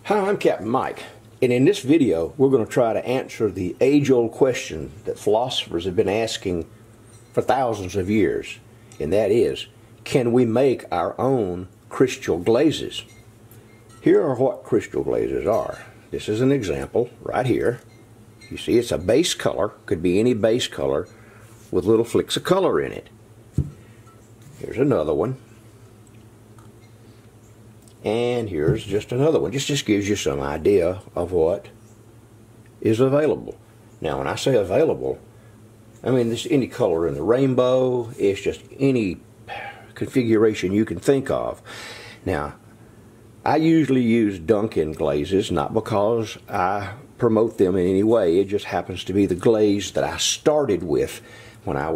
Hi, I'm Captain Mike, and in this video we're going to try to answer the age-old question that philosophers have been asking for thousands of years, and that is, can we make our own crystal glazes? Here are what crystal glazes are. This is an example right here. You see it's a base color, could be any base color with little flicks of color in it. Here's another one. And here's just another one. Just gives you some idea of what is available. Now, when I say available, I mean this any color in the rainbow. It's just any configuration you can think of. Now, I usually use Dunkin' glazes, not because I promote them in any way. It just happens to be the glaze that I started with when I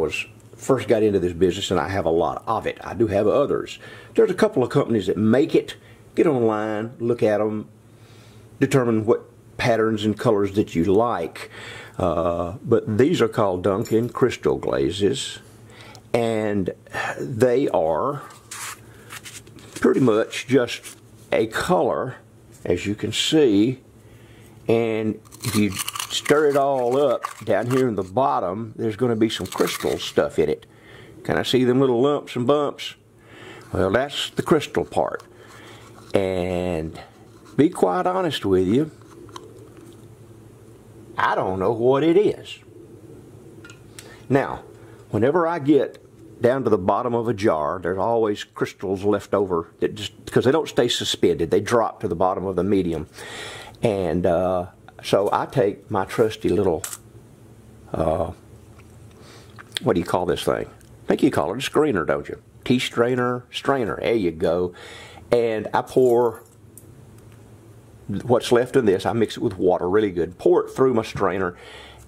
first got into this business, and I have a lot of it. I do have others. There's a couple of companies that make it. Get online, look at them, determine what patterns and colors that you like. But these are called Dunkin' Crystal Glazes, and they are pretty much just a color, as you can see, and if you stir it all up down here in the bottom, there's going to be some crystal stuff in it. Can I see them little lumps and bumps? Well, that's the crystal part. And be quite honest with you, I don't know what it is. Now, whenever I get down to the bottom of a jar, there's always crystals left over that just because they don't stay suspended, they drop to the bottom of the medium. And so I take my trusty little what do you call this thing? I think you call it a strainer, don't you? Tea strainer, there you go. And I pour what's left of this, I mix it with water really good, pour it through my strainer,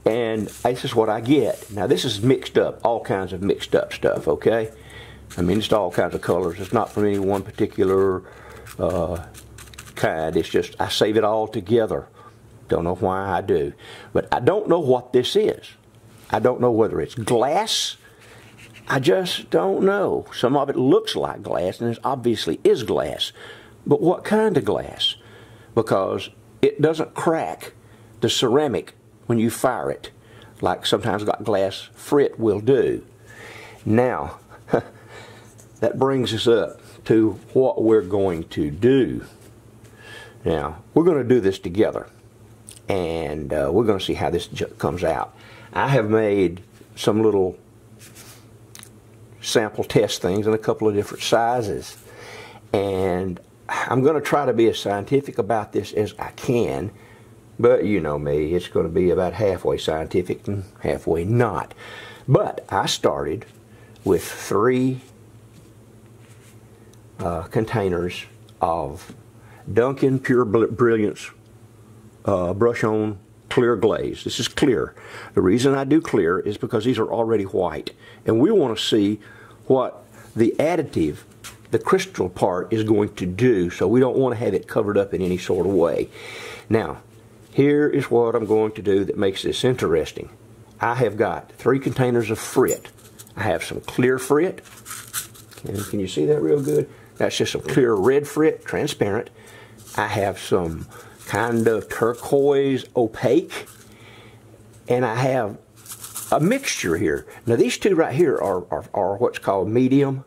and this is what I get. Now this is mixed up, all kinds of mixed up stuff, okay? I mean, it's all kinds of colors. It's not from any one particular kind. It's just, I save it all together. Don't know why I do. But I don't know what this is. I don't know whether it's glass. I just don't know. Some of it looks like glass, and it obviously is glass. But what kind of glass? Because it doesn't crack the ceramic when you fire it, like sometimes glass frit will do. Now, that brings us up to what we're going to do. Now, we're going to do this together, and we're going to see how this comes out. I have made some little sample test things in a couple of different sizes, and I'm going to try to be as scientific about this as I can, but you know me, it's going to be about halfway scientific and halfway not. But I started with 3 containers of Dunkin' Pure Brilliance brush on clear glaze. This is clear. The reason I do clear is because these are already white, and we want to see what the additive, the crystal part, is going to do, so we don't want to have it covered up in any sort of way. Now, here is what I'm going to do that makes this interesting. I have got 3 containers of frit. I have some clear frit, and can you see that real good? That's just some clear red frit, transparent. I have some kind of turquoise opaque, and I have a mixture here. Now these 2 right here are what's called medium.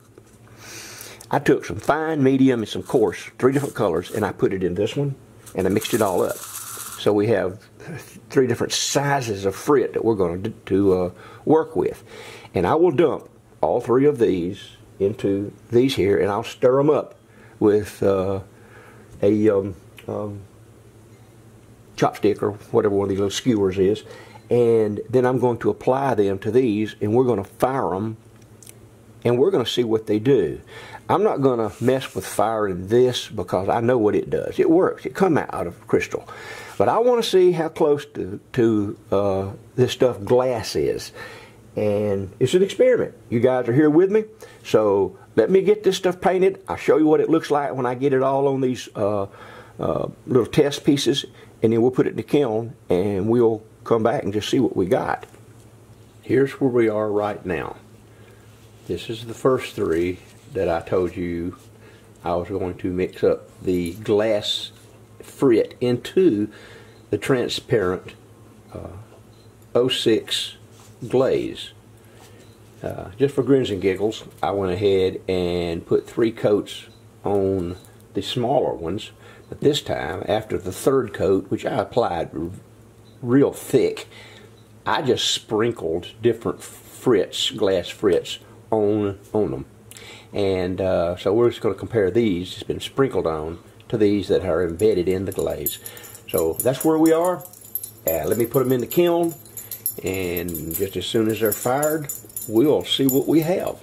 I took some fine, medium, and some coarse, 3 different colors, and I put it in this one, and I mixed it all up. So we have 3 different sizes of frit that we're going to work with. And I will dump all 3 of these into these here, and I'll stir them up with a chopstick or whatever one of these little skewers is, and then I'm going to apply them to these, and we're going to fire them, and we're going to see what they do. I'm not going to mess with firing this because I know what it does. It works. It comes out of crystal. But I want to see how close to this stuff glass is. And it's an experiment. You guys are here with me. So let me get this stuff painted. I'll show you what it looks like when I get it all on these little test pieces. And then we'll put it in the kiln, and we'll come back and just see what we got. Here's where we are right now. This is the first 3 that I told you I was going to mix up the glass frit into the transparent 06 glaze. Just for grins and giggles, I went ahead and put 3 coats on the smaller ones, but this time, after the 3rd coat, which I applied real thick, I just sprinkled different frits, glass frits, on them. And so we're just going to compare these, it's been sprinkled on, to these that are embedded in the glaze. So that's where we are. Let me put them in the kiln, and just as soon as they're fired, we'll see what we have.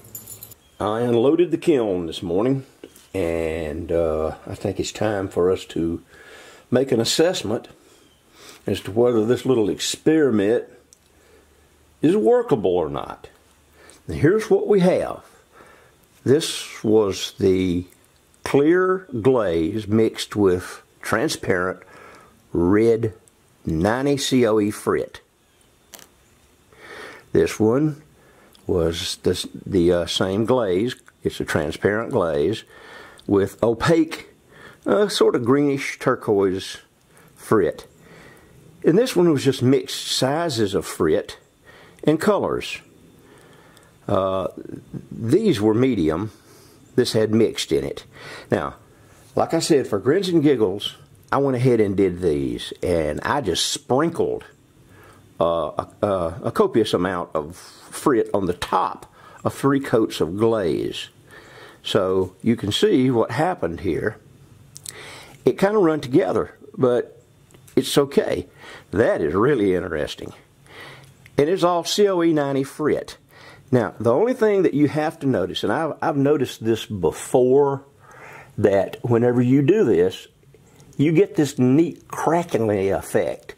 I unloaded the kiln this morning, and I think it's time for us to make an assessment as to whether this little experiment is workable or not. Now, here's what we have. This was the clear glaze mixed with transparent red 90 COE frit. This one was the same glaze. It's a transparent glaze with opaque, sort of greenish turquoise frit. And this one was just mixed sizes of frit and colors. These were medium. This had mixed in it. Now, like I said, for grins and giggles, I went ahead and did these, and I just sprinkled a copious amount of frit on the top of 3 coats of glaze. So you can see what happened here. It kind of run together, but it's okay. That is really interesting. And it's all COE 90 frit. Now, the only thing that you have to notice, and I've noticed this before, that whenever you do this, you get this neat crackling effect.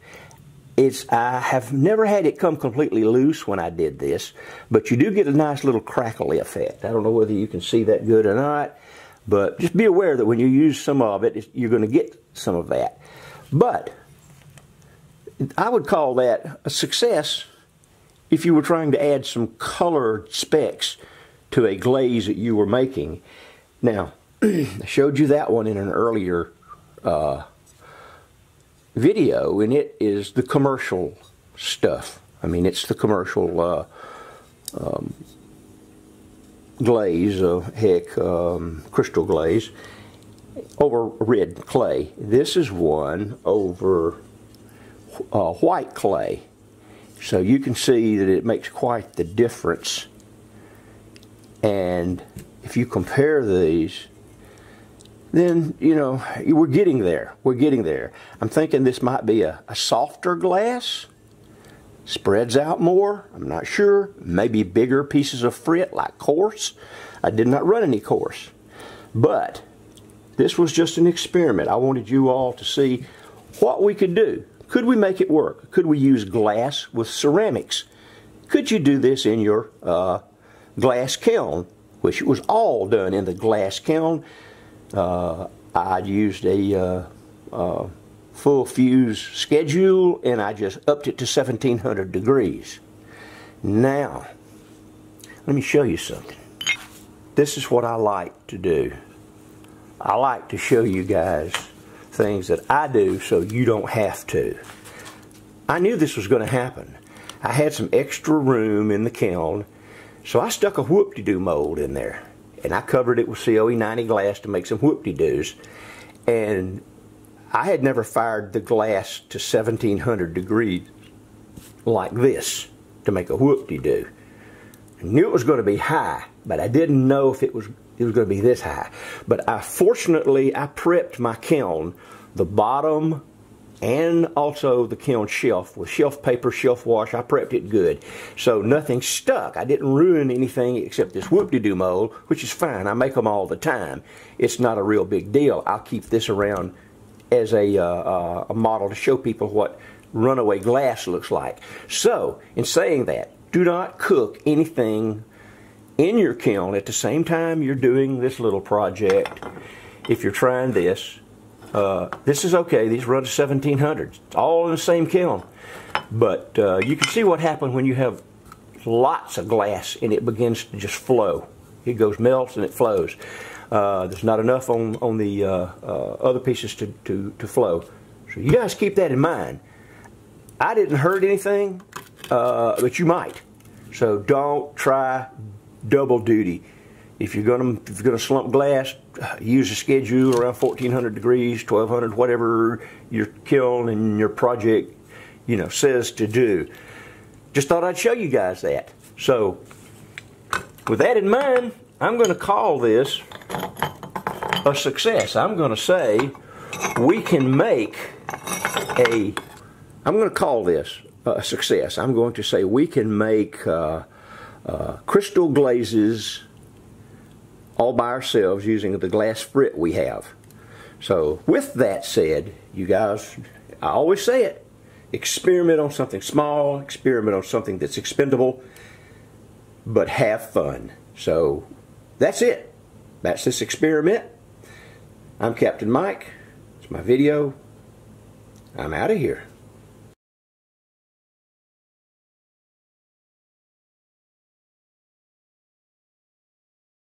I have never had it come completely loose when I did this, but you do get a nice little crackly effect. I don't know whether you can see that good or not, but just be aware that when you use some of it, you're going to get some of that. But I would call that a success if you were trying to add some colored specks to a glaze that you were making. Now, I showed you that one in an earlier video, and it is the commercial stuff. I mean, it's the commercial glaze, Crystal Glaze over red clay. This is one over white clay. So you can see that it makes quite the difference. And if you compare these, then, you know, we're getting there. We're getting there. I'm thinking this might be a softer glass. Spreads out more. I'm not sure. Maybe bigger pieces of frit, like coarse. I did not run any coarse. But this was just an experiment. I wanted you all to see what we could do. Could we make it work? Could we use glass with ceramics? Could you do this in your glass kiln, which was all done in the glass kiln? I used a full fuse schedule, and I just upped it to 1700 degrees. Now, let me show you something. This is what I like to do. I like to show you guys things that I do so you don't have to. I knew this was going to happen. I had some extra room in the kiln, so I stuck a whoop-de-doo mold in there, and I covered it with COE 90 glass to make some whoop-de-doos. And I had never fired the glass to 1700 degrees like this to make a whoop-de-doo. I knew it was going to be high, but I didn't know if it was going to be this high. But fortunately, I prepped my kiln, the bottom and also the kiln shelf, with shelf paper, shelf wash. I prepped it good, so nothing stuck. I didn't ruin anything except this whoop-de-doo mold, which is fine. I make them all the time. It's not a real big deal. I'll keep this around as a model to show people what runaway glass looks like. So, in saying that, do not cook anything in your kiln at the same time you're doing this little project. If you're trying this, this is okay. These run to 1700. It's all in the same kiln. But you can see what happens when you have lots of glass and it begins to just flow. It goes melts and it flows. There's not enough on the other pieces to flow. So you guys keep that in mind. I didn't hurt anything, but you might. So don't try double duty. If you're gonna slump glass, use a schedule around 1400 degrees, 1200, whatever your kiln and your project, you know, says to do. Just thought I'd show you guys that. So with that in mind, I'm going to call this a success. I'm going to say we can make I'm going to call this a success. I'm going to say we can make crystal glazes all by ourselves using the glass frit we have. So with that said, you guys, I always say it, experiment on something small, experiment on something that's expendable, but have fun. So that's it. That's this experiment. I'm Captain Mike. It's my video. I'm out of here.